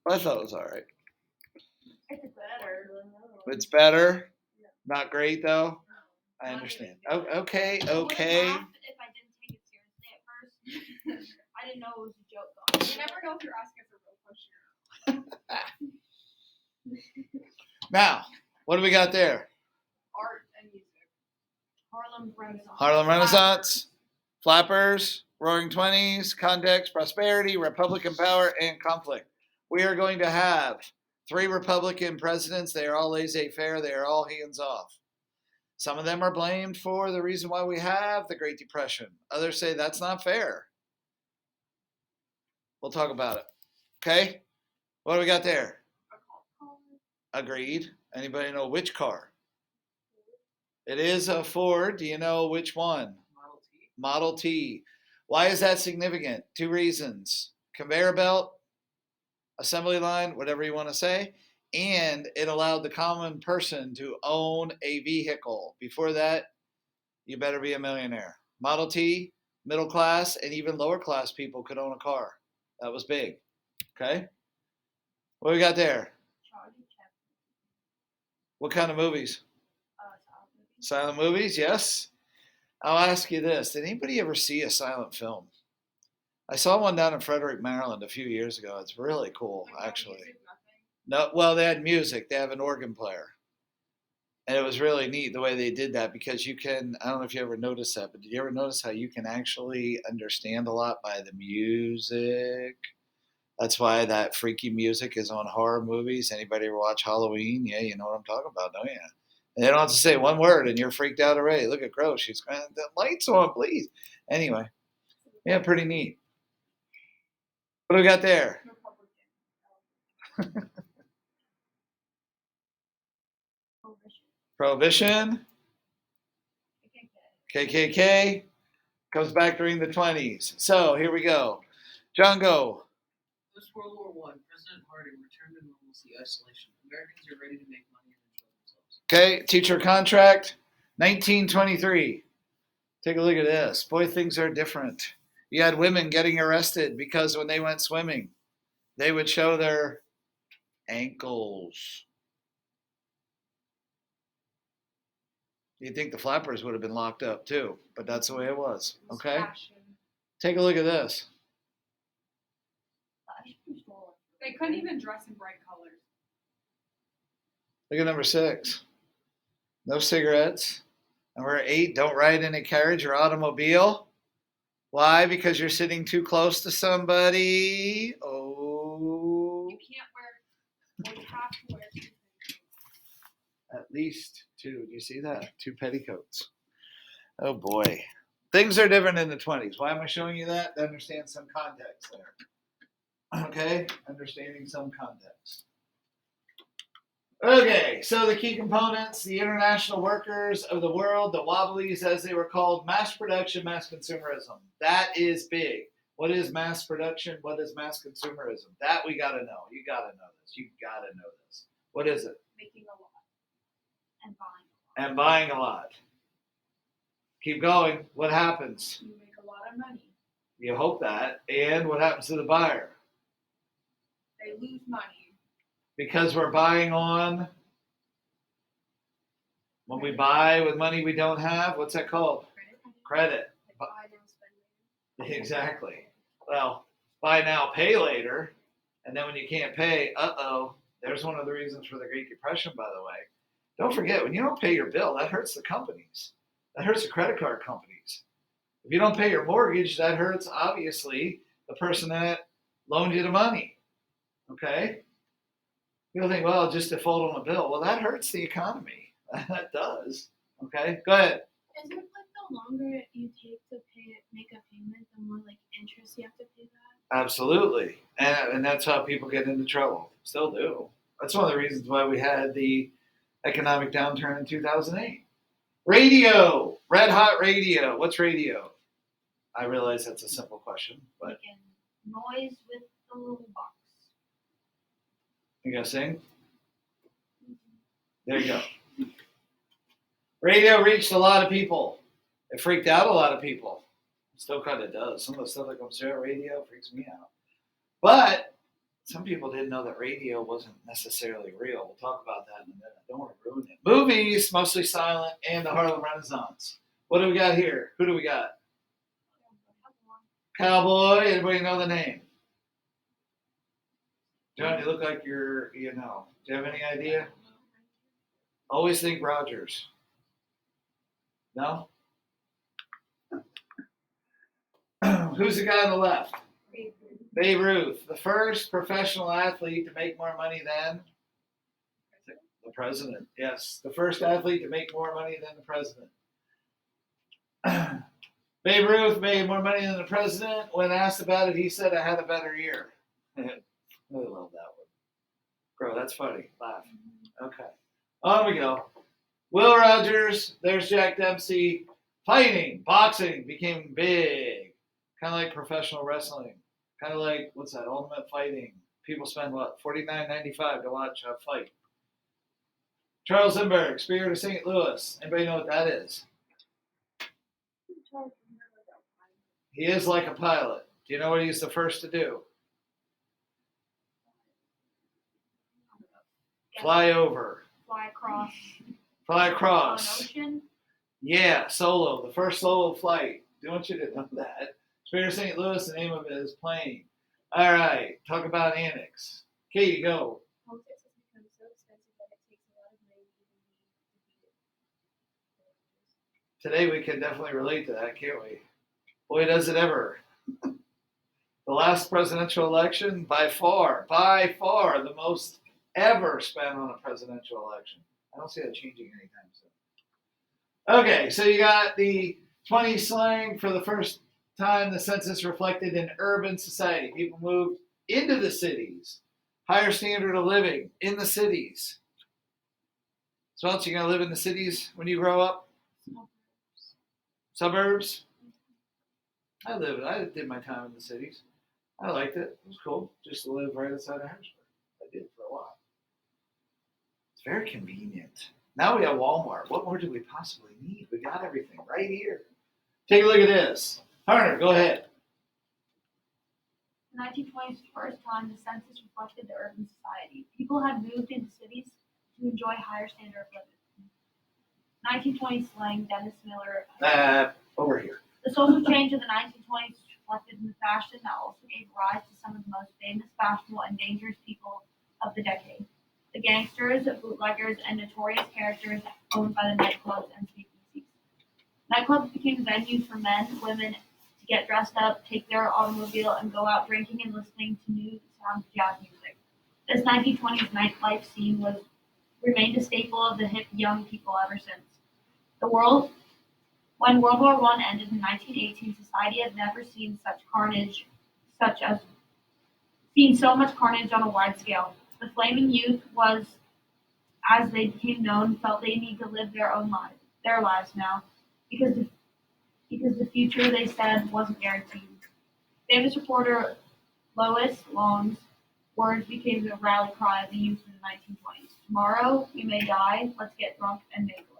I thought it was all right. It's better. It's better. Not great though. I understand. Okay. I would have laughed if I didn't take it seriously at first. I didn't know it was a joke. Though. You never know if you're asking for a real question. Now, what do we got there? Art and music. Harlem Renaissance. Harlem Renaissance, Flappers, Roaring Twenties, Context, Prosperity, Republican Power, and Conflict. We are going to have 3 Republican presidents. They are all laissez-faire. They are all hands off. Some of them are blamed for the reason why we have the Great Depression. Others say that's not fair. We'll talk about it. Okay? What do we got there? Agreed. Anybody know which car? It is a Ford. Do you know which one? Model T. Model T. Why is that significant? 2 reasons. Conveyor belt, assembly line, whatever you want to say, and it allowed the common person to own a vehicle. Before that, you better be a millionaire. Model T, middle class, and even lower class people could own a car. That was big. Okay? What we got there? Charlie Chaplin. What kind of movies? Silent movies, yes. I'll ask you this. Did anybody ever see a silent film? I saw one down in Frederick, Maryland a few years ago. It's really cool, actually. No, well, they had music. They have an organ player. And it was really neat the way they did that because you can, I don't know if you ever noticed that, but did you ever notice how you can actually understand a lot by the music? That's why that freaky music is on horror movies. Anybody ever watch Halloween? Yeah, you know what I'm talking about, don't you? And they don't have to say one word and you're freaked out already. Look at Gross. She's going, the lights on, please. Anyway, yeah, pretty neat. What do we got there? Prohibition. KKK. Comes back during the 20s. So here we go. John, go. Post World War I, President Harding returned to normalcy isolation. Americans are ready to make money and enjoy themselves. Okay, teacher contract, 1923. Take a look at this. Boy, things are different. You had women getting arrested because when they went swimming, they would show their ankles. You'd think the flappers would have been locked up too, but that's the way it was. Okay? Take a look at this. They couldn't even dress in bright colors. Look at number 6. No cigarettes. Number 8, don't ride in a carriage or automobile. Why? Because you're sitting too close to somebody. Oh. You can't wear, you have to wear 2 petticoats. At least 2. Do you see that? 2 petticoats. Oh boy. Things are different in the 20s. Why am I showing you that? To understand some context there. Okay? Understanding some context. Okay, so the key components, the international workers of the world, the Wobblies as they were called, mass production, mass consumerism. That is big. What is mass production? What is mass consumerism? That we got to know. You got to know this. You got to know this. What is it? Making a lot and buying a lot. And buying a lot. Keep going. What happens? You make a lot of money. You hope that. And what happens to the buyer? They lose money. Because we're buying on, when we buy with money we don't have, what's that called? Credit. Buy now, spend later. Exactly. Well, buy now, pay later. And then when you can't pay, there's one of the reasons for the Great Depression, by the way. Don't forget, when you don't pay your bill, that hurts the companies. That hurts the credit card companies. If you don't pay your mortgage, that hurts, obviously, the person that loaned you the money. Okay? People think, well, just default on a bill. Well, that hurts the economy. That does. Okay? Go ahead. Is it like the longer you take to make a payment, the more like interest you have to pay that? Absolutely. And that's how people get into trouble. Still do. That's one of the reasons why we had the economic downturn in 2008. Radio. Red hot radio. What's radio? I realize that's a simple question, but Making noise with the little box. you gonna sing? There you go. Radio reached a lot of people. It freaked out a lot of people. It still kind of does. Some of the stuff that comes through radio freaks me out. But some people didn't know that radio wasn't necessarily real. We'll talk about that in a minute. I don't want to ruin it. Movies, mostly silent, and the Harlem Renaissance. What do we got here? Who do we got? Cowboy. Anybody know the name? John, you look like you're. Do you have any idea? Always think Rogers. No? Who's the guy on the left? Babe Ruth, the first professional athlete to make more money than the president. Yes, the first athlete to make more money than the president. Babe Ruth made more money than the president. When asked about it, he said, "I had a better year." I love that one. Bro, that's funny. Laugh. Okay. On we go. Will Rogers, there's Jack Dempsey. Fighting, boxing became big. Kind of like professional wrestling. Kind of like, what's that, Ultimate Fighting. People spend, what, $49.95 to watch a fight. Charles Lindbergh, Spirit of St. Louis. Anybody know what that is? He is like a pilot. Do you know what he's the first to do? Fly over. Fly across. Fly An across. ocean. Yeah, solo. The first solo flight. Don't want you to know that. Spirit of St. Louis, the name of it is plane. All right, talk about annex. Katie, go. Politics has become so expensive that it takes a lot of money to even be defeated. Today we can definitely relate to that, can't we? Boy, does it ever. The last presidential election, by far, the most ever spent on a presidential election. I don't see that changing anytime soon. Okay, so you got the 20 slang. For the first time, the census reflected an urban society. People moved into the cities. Higher standard of living in the cities. So else you gonna live in the cities when you grow up? Suburbs? I did my time in the cities. I liked it. It was cool. Just to live right outside of Harrisburg. I did for a while. It's very convenient. Now we have Walmart. What more do we possibly need? We got everything right here. Take a look at this. Hunter, go ahead. In 1920's first time, the census reflected the urban society. People had moved into cities to enjoy higher standard of living. 1920 slang, Dennis Miller. Over here. The social change of the 1920s reflected in the fashion that also gave rise to some of the most famous, fashionable, and dangerous people of the decade. The gangsters, bootleggers, and notorious characters owned by the nightclubs and speakeasies. Nightclubs became venues for men, women to get dressed up, take their automobile, and go out drinking and listening to new sounds of jazz music. This 1920s nightlife scene remained a staple of the hip young people ever since. When World War I ended in 1918, society had never seen so much carnage on a wide scale. The flaming youth was, as they became known, felt they need to live their lives now, because the future, they said, wasn't guaranteed. Famous reporter Lois Long's words became the rally cry of the youth in the 1920s. Tomorrow we may die. Let's get drunk and make love.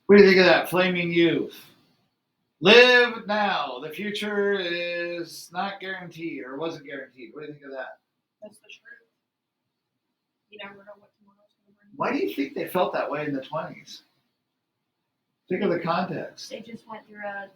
What do you think of that? Flaming youth. Live now. The future is not guaranteed or wasn't guaranteed. What do you think of that? That's the truth. You never know what tomorrow's going to bring. Why do you think they felt that way in the 20s? Think of the context. They just went through a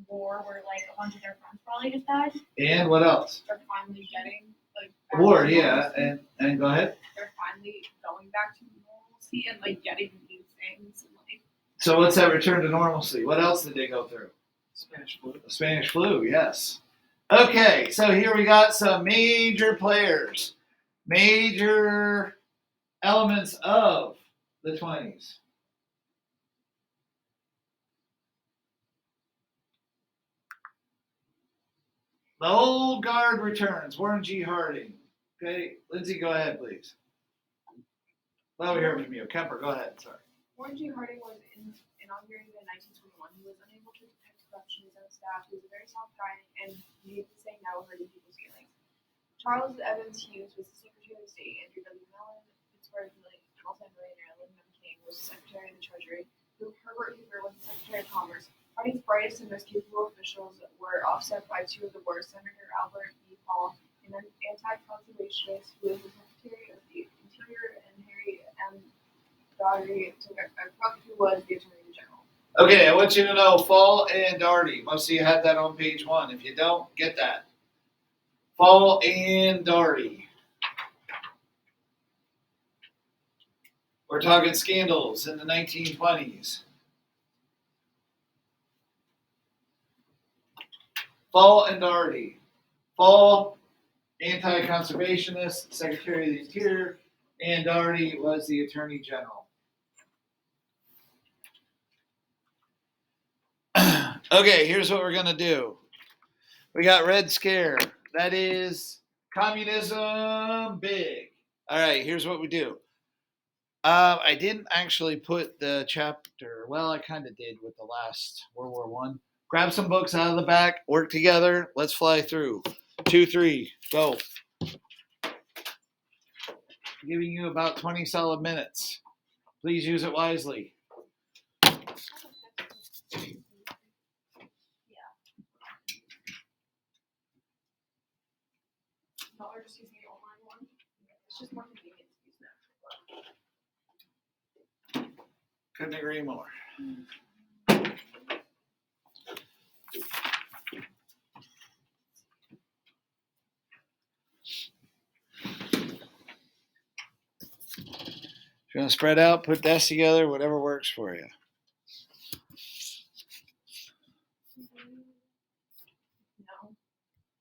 war where like a bunch of their friends probably just died. And what else? They're finally getting like War, yeah. And go ahead. They're finally going back to normalcy and like getting new things and like So what's that return to normalcy? What else did they go through? Spanish flu. The Spanish flu, yes. Okay, so here we got some major players, major elements of the 20s. The old guard returns. Warren G. Harding. Okay, Lindsay, go ahead, please. Well, we heard from you. Kemper, go ahead. Sorry. Warren G. Harding was inaugurated in 1921. He was unable to detect corruption in his own staff. He was a very soft guy and he didn't say no, hurting people's feelings. Charles Evans Hughes was the Secretary of State. Andrew W. Mellon, Pittsburgh multi-millionaire Lyndon M. King was the Secretary of the Treasury. Herbert Hoover was the Secretary of Commerce. Harding's brightest and most capable officials were offset by two of the worst, Senator Albert E. Hall an anti-conservationist who was the Secretary of the Interior, and Harry M. Daugherty, who was the Attorney General. Okay, I want you to know Fall and Daugherty. Most of you had that on page 1. If you don't, get that. Fall and Daugherty. We're talking scandals in the 1920s. Fall and Daugherty. Fall, anti-conservationist, Secretary of the Interior, and Daugherty was the Attorney General. Okay, here's what we're going to do. We got Red Scare. That is communism big. All right, here's what we do. I didn't actually put the chapter. Well, I kind of did with the last World War One. Grab some books out of the back. Work together. Let's fly through. 2, 3, go. Giving you about 20 solid minutes. Please use it wisely. No, or just using the online one. It's just more convenient to use that. Couldn't agree more. If you want to spread out, put desks together, whatever works for you.